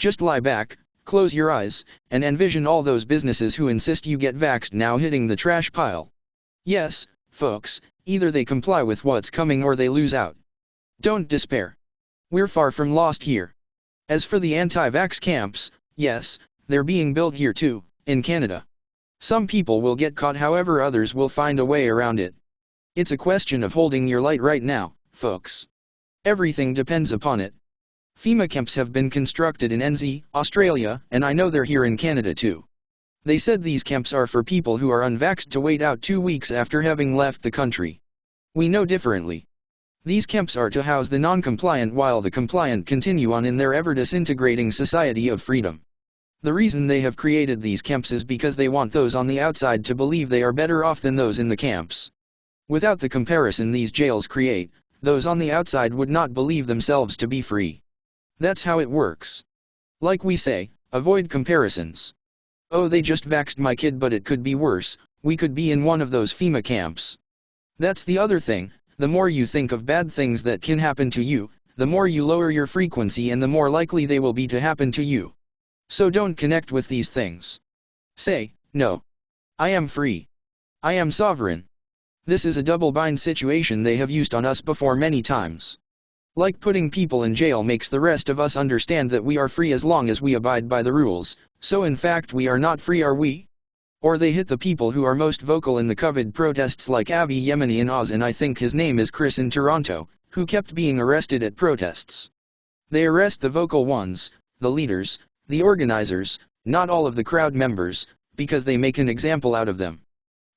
Just lie back, close your eyes, and envision all those businesses who insist you get vaxxed now hitting the trash pile. Yes, folks, either they comply with what's coming or they lose out. Don't despair. We're far from lost here. As for the anti-vax camps, yes, they're being built here too, in Canada. Some people will get caught, however others will find a way around it. It's a question of holding your light right now, folks. Everything depends upon it. FEMA camps have been constructed in NZ, Australia, and I know they're here in Canada too. They said these camps are for people who are unvaxxed to wait out 2 weeks after having left the country. We know differently. These camps are to house the non-compliant while the compliant continue on in their ever-disintegrating society of freedom. The reason they have created these camps is because they want those on the outside to believe they are better off than those in the camps. Without the comparison these jails create, those on the outside would not believe themselves to be free. That's how it works. Like we say, avoid comparisons. Oh, they just vaxxed my kid, but it could be worse. We could be in one of those FEMA camps. That's the other thing. The more you think of bad things that can happen to you, the more you lower your frequency and the more likely they will be to happen to you. So don't connect with these things. Say, no. I am free. I am sovereign. This is a double-bind situation they have used on us before many times. Like putting people in jail makes the rest of us understand that we are free as long as we abide by the rules, so in fact we are not free, are we? Or they hit the people who are most vocal in the COVID protests like Avi Yemeni in Oz, and I think his name is Chris in Toronto, who kept being arrested at protests. They arrest the vocal ones, the leaders, the organizers, not all of the crowd members, because they make an example out of them.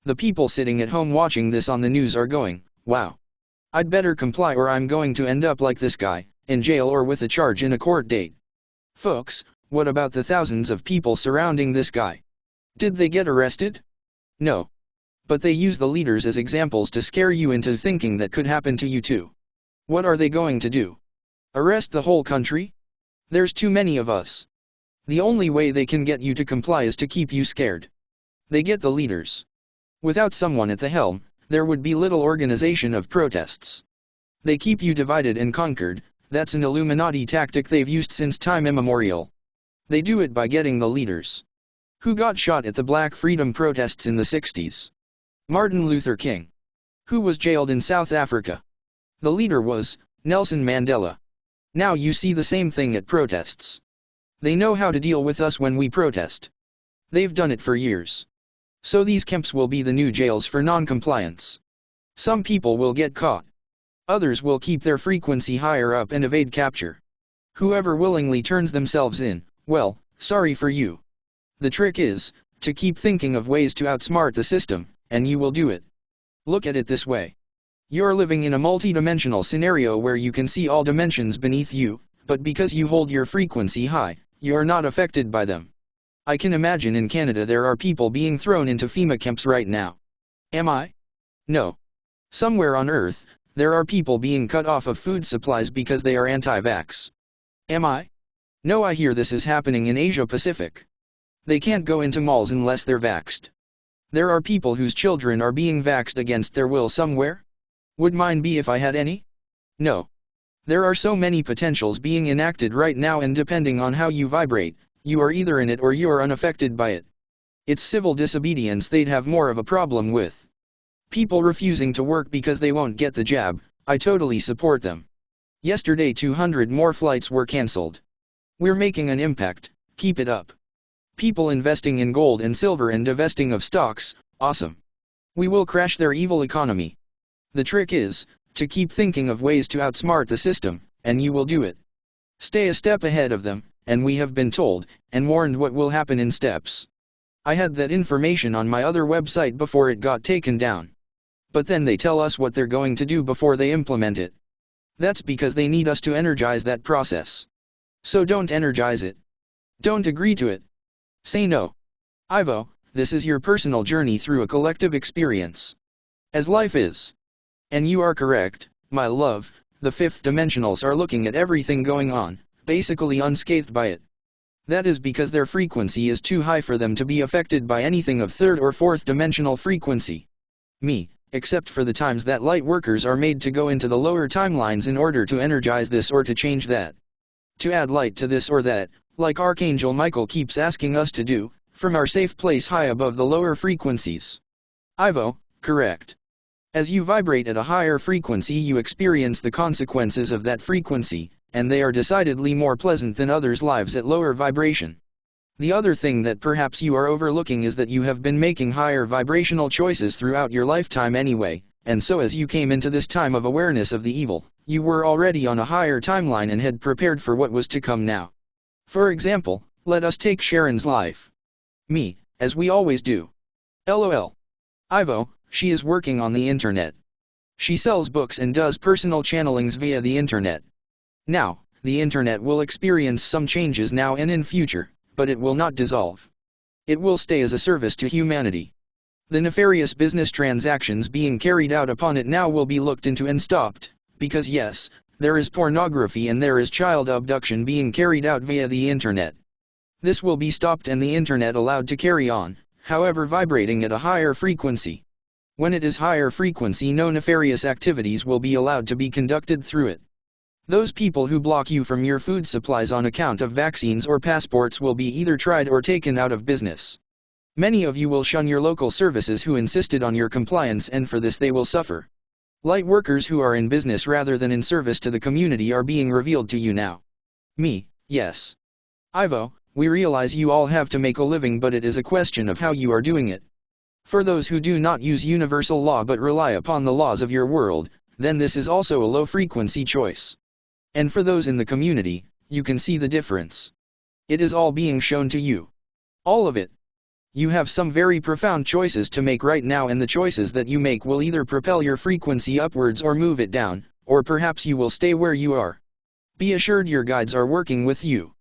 The people sitting at home watching this on the news are going, wow. I'd better comply or I'm going to end up like this guy, in jail or with a charge in a court date. Folks, what about the thousands of people surrounding this guy? Did they get arrested? No. But they use the leaders as examples to scare you into thinking that could happen to you too. What are they going to do? Arrest the whole country? There's too many of us. The only way they can get you to comply is to keep you scared. They get the leaders. Without someone at the helm, there would be little organization of protests. They keep you divided and conquered. That's an Illuminati tactic they've used since time immemorial. They do it by getting the leaders. Who got shot at the Black Freedom protests in the 60s? Martin Luther King. Who was jailed in South Africa? The leader was Nelson Mandela. Now you see the same thing at protests. They know how to deal with us when we protest. They've done it for years. So these camps will be the new jails for non-compliance. Some people will get caught. Others will keep their frequency higher up and evade capture. Whoever willingly turns themselves in, well, sorry for you. The trick is, to keep thinking of ways to outsmart the system, and you will do it. Look at it this way. You're living in a multi-dimensional scenario where you can see all dimensions beneath you, but because you hold your frequency high, you're not affected by them. I can imagine in Canada there are people being thrown into FEMA camps right now. Am I? No. Somewhere on Earth, there are people being cut off of food supplies because they are anti-vax. Am I? No, I hear this is happening in Asia Pacific. They can't go into malls unless they're vaxxed. There are people whose children are being vaxxed against their will somewhere. Would mine be if I had any? No. There are so many potentials being enacted right now, and depending on how you vibrate, you are either in it or you are unaffected by it. It's civil disobedience they'd have more of a problem with. People refusing to work because they won't get the jab, I totally support them. Yesterday 200 more flights were cancelled. We're making an impact, keep it up. People investing in gold and silver and divesting of stocks, awesome. We will crash their evil economy. The trick is, to keep thinking of ways to outsmart the system, and you will do it. Stay a step ahead of them, and we have been told, and warned what will happen in steps. I had that information on my other website before it got taken down. But then they tell us what they're going to do before they implement it. That's because they need us to energize that process. So don't energize it. Don't agree to it. Say no. Ivo, this is your personal journey through a collective experience. As life is. And you are correct, my love, the fifth dimensionals are looking at everything going on, basically unscathed by it. That is because their frequency is too high for them to be affected by anything of third or fourth dimensional frequency. Me, except for the times that light workers are made to go into the lower timelines in order to energize this or to change that. To add light to this or that, like Archangel Michael keeps asking us to do, from our safe place high above the lower frequencies. Ivo, correct. As you vibrate at a higher frequency, you experience the consequences of that frequency, and they are decidedly more pleasant than others' lives at lower vibration. The other thing that perhaps you are overlooking is that you have been making higher vibrational choices throughout your lifetime anyway, and so as you came into this time of awareness of the evil, you were already on a higher timeline and had prepared for what was to come now. For example, let us take Sharon's life. Me, as we always do. LOL. Ivo, she is working on the internet. She sells books and does personal channelings via the internet. Now, the internet will experience some changes now and in future, but it will not dissolve. It will stay as a service to humanity. The nefarious business transactions being carried out upon it now will be looked into and stopped, because yes, there is pornography and there is child abduction being carried out via the internet. This will be stopped and the internet allowed to carry on, however vibrating at a higher frequency. When it is higher frequency, no nefarious activities will be allowed to be conducted through it. Those people who block you from your food supplies on account of vaccines or passports will be either tried or taken out of business. Many of you will shun your local services who insisted on your compliance, and for this they will suffer. Light workers who are in business rather than in service to the community are being revealed to you now. Me, yes. Ivo, we realize you all have to make a living, but it is a question of how you are doing it. For those who do not use universal law but rely upon the laws of your world, then this is also a low-frequency choice. And for those in the community, you can see the difference. It is all being shown to you. All of it. You have some very profound choices to make right now, and the choices that you make will either propel your frequency upwards or move it down, or perhaps you will stay where you are. Be assured your guides are working with you.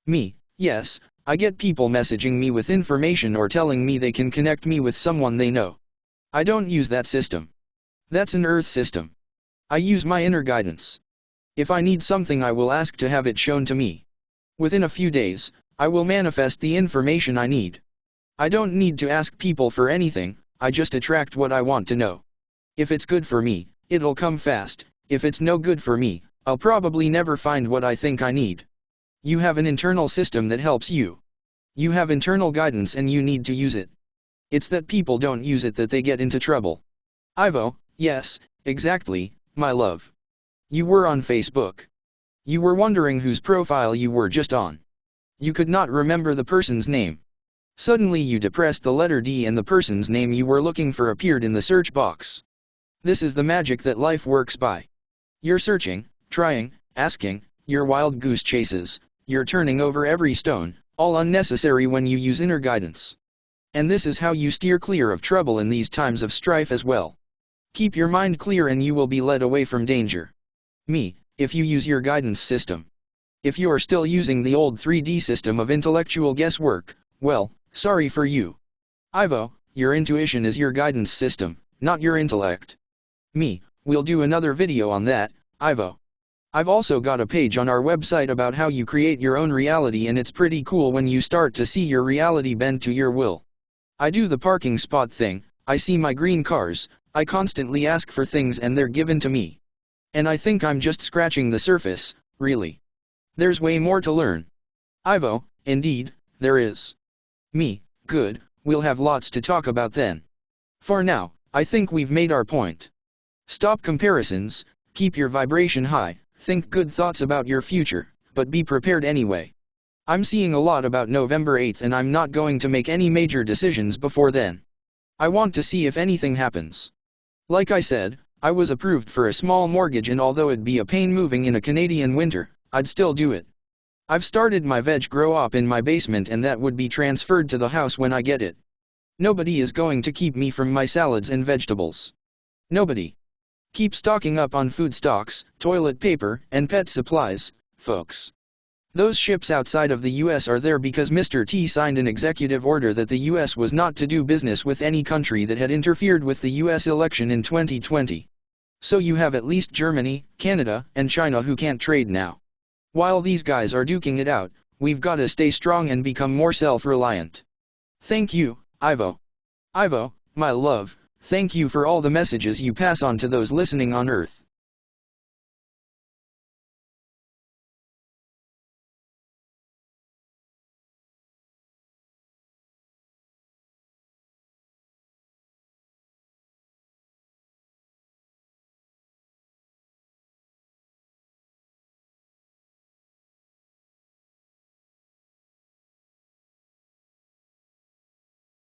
Me, yes, I get people messaging me with information or telling me they can connect me with someone they know. I don't use that system. That's an earth system. I use my inner guidance. If I need something, I will ask to have it shown to me. Within a few days, I will manifest the information I need. I don't need to ask people for anything, I just attract what I want to know. If it's good for me, it'll come fast. If it's no good for me, I'll probably never find what I think I need. You have an internal system that helps you. You have internal guidance and you need to use it. It's that people don't use it that they get into trouble. Ivo, yes, exactly, my love. You were on Facebook. You were wondering whose profile you were just on. You could not remember the person's name. Suddenly you depressed the letter D and the person's name you were looking for appeared in the search box. This is the magic that life works by. You're searching, trying, asking, your wild goose chases, you're turning over every stone, all unnecessary when you use inner guidance. And this is how you steer clear of trouble in these times of strife as well. Keep your mind clear and you will be led away from danger. Me, if you use your guidance system. If you are still using the old 3D system of intellectual guesswork, well, sorry for you. Ivo, your intuition is your guidance system, not your intellect. Me, we'll do another video on that, Ivo. I've also got a page on our website about how you create your own reality, and it's pretty cool when you start to see your reality bend to your will. I do the parking spot thing, I see my green cars, I constantly ask for things and they're given to me. And I think I'm just scratching the surface, really. There's way more to learn. Ivo, indeed, there is. Me, good, we'll have lots to talk about then. For now, I think we've made our point. Stop comparisons, keep your vibration high, think good thoughts about your future, but be prepared anyway. I'm seeing a lot about November 8th and I'm not going to make any major decisions before then. I want to see if anything happens. Like I said, I was approved for a small mortgage, and although it'd be a pain moving in a Canadian winter, I'd still do it. I've started my veg grow up in my basement and that would be transferred to the house when I get it. Nobody is going to keep me from my salads and vegetables. Nobody. Keep stocking up on food stocks, toilet paper, and pet supplies, folks. Those ships outside of the US are there because Mr. T signed an executive order that the US was not to do business with any country that had interfered with the US election in 2020. So you have at least Germany, Canada, and China who can't trade now. While these guys are duking it out, we've got to stay strong and become more self-reliant. Thank you, Ivo. Ivo, my love, thank you for all the messages you pass on to those listening on Earth.